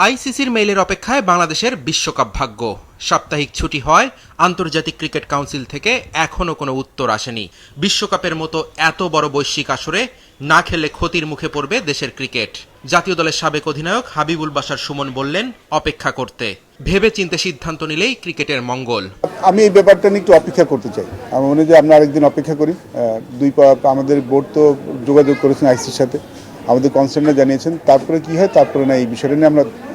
আইসিসির মেইলের অপেক্ষায় বাংলাদেশের বিশ্বকাপ ভাগ্য। সাপ্তাহিক ছুটি হয়, আন্তর্জাতিক ক্রিকেট কাউন্সিল থেকে এখনও কোনো উত্তর আসেনি। বিশ্বকাপের মতো এত বড় বৈশ্বিক আসরে না খেলে ক্ষতির মুখে পড়বে দেশের ক্রিকেট। জাতীয় দলের সাবেক অধিনায়ক হাবিবুল বাশার সুমন বললেন, অপেক্ষা করতে, ভেবে চিন্তে সিদ্ধান্ত নিলেই ক্রিকেটের মঙ্গল। আমি এই ব্যাপারটা নিয়ে একটু অপেক্ষা করতে চাই। আমার মনে হয় যে আমরা আরেকদিন অপেক্ষা করি। আমাদের বোর্ড তো যোগাযোগ করেছেন আইসিসির সাথে, আমাদের কনসার্নটা জানিয়েছেন। তারপরে কি হয়, তারপরে না এই বিষয়টা নিয়ে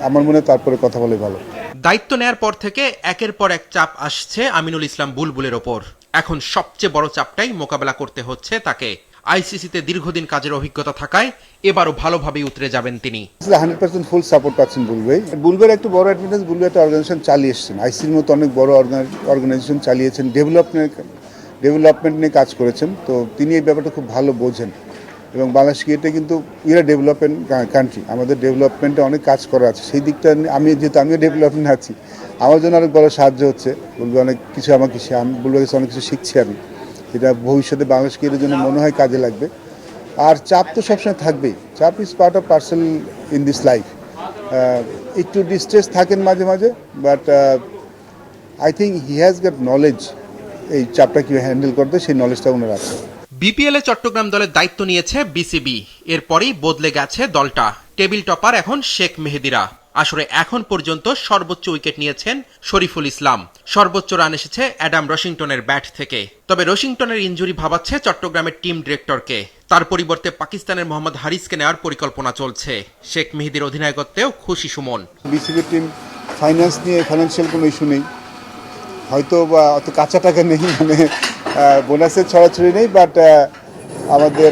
আমার মনে হয় তারপরে কথা বলে ভালো। দায়িত্ব নেয়ার পর থেকে একের পর এক চাপ আসছে আমিনুল ইসলাম বুলবুলের ওপর। এখন সবচেয়ে বড় চাপটাই মোকাবেলা করতে হচ্ছে তাকে। আইসিসিতে দীর্ঘদিন কাজের অভিজ্ঞতা থাকায় এবারও ভালোভাবেই উতরে যাবেন তিনি। 100% ফুল সাপোর্ট পাচ্ছেন বুলবের একটা বড় অ্যাডভান্টেজ। বুলবে একটা অর্গানাইজেশন চালিয়ে এসেছেন, আইসিসির মতো অনেক বড় অর্গানাইজেশন চালিয়েছেন, ডেভেলপমেন্ট নিয়ে কাজ করেছেন। তো তিনি এই ব্যাপারটা খুব ভালো বোঝেন। এবং বাংলাদেশ ক্রিকেটে কিন্তু উইরা ডেভেলপমেন্ট কান্ট্রি, আমাদের ডেভেলপমেন্টে অনেক কাজ করা আছে। সেই দিকটা আমিও ডেভেলপমেন্ট আছি, আমার জন্য অনেক বড় সাহায্য হচ্ছে। বুলবে অনেক কিছু বুলবের কাছে অনেক কিছু শিখছি আমি, যেটা ভবিষ্যতে বাংলাদেশ ক্রিকেটের জন্য মনে হয় কাজে লাগবে। আর চাপ তো সবসময় থাকবেই, চাপ is part of person in this life. একটু ডিস্ট্রেস থাকেন মাঝে মাঝে, but I think he has got knowledge এই চাপটা কীভাবে হ্যান্ডেল করতে, সেই নলেজটা ওনার আছে। বিপিএল এ চট্টগ্রাম দলের দায়িত্ব নিয়েছে বিসিবি। এরপরই বদলে গেছে দলটা। টেবিল টপার এখন শেখ মেহেদিরা। আসলে এখন পর্যন্ত সর্বোচ্চ উইকেট নিয়েছেন শরীফুল ইসলাম। সর্বোচ্চ রান এসেছে অ্যাডাম রশিংটনের ব্যাট থেকে। তবে রশিংটনের ইনজুরি ভাবাচ্ছে চট্টগ্রামের টিম ডিরেক্টরকে। তার পরিবর্তে পাকিস্তানের মোহাম্মদ হারিসকে নেওয়ার পরিকল্পনা চলছে। শেখ মেহেদির অধিনায়কত্বেও খুশি সুমন। বিসিবি টিম ফাইন্যান্সিয়াল কোনো ইস্যু নেই, হয়তো বা অত কাঁচা টাকা নেই, মানে বোনাসের ছড়াছড়ি নেই, বাট আমাদের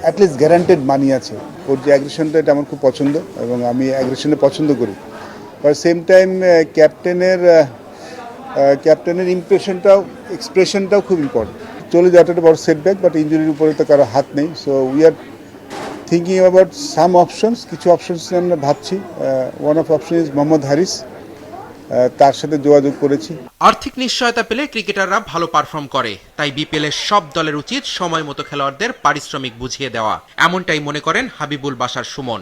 অ্যাটলিস্ট গ্যারান্টেড মানি আছে। ওর যে অ্যাগ্রেশনটা, এটা আমার খুব পছন্দ এবং আমি অ্যাগ্রেশনে পছন্দ করি। বাট সেম টাইম ক্যাপ্টেনের এক্সপ্রেশনটাও খুব ইম্পর্টেন্ট। চলে যাওয়াটা একটা বড় সেটব্যাক, বাট ইঞ্জুরির উপরে তো কারো হাত নেই। So we are thinking about some options, কিছু অপশনস আমরা ভাবছি। One of option is Mohammad Haris, তার সাথে যোগাযোগ করেছি। আর্থিক নিশ্চয়তা পেলে ক্রিকেটাররা ভালো পারফর্ম করে, তাই বিপিএল এর সব দলের উচিত সময় মতো খেলোয়াড়দের পারিশ্রমিক বুঝিয়ে দেওয়া। এমনটাই মনে করেন হাবিবুল বাশার সুমন।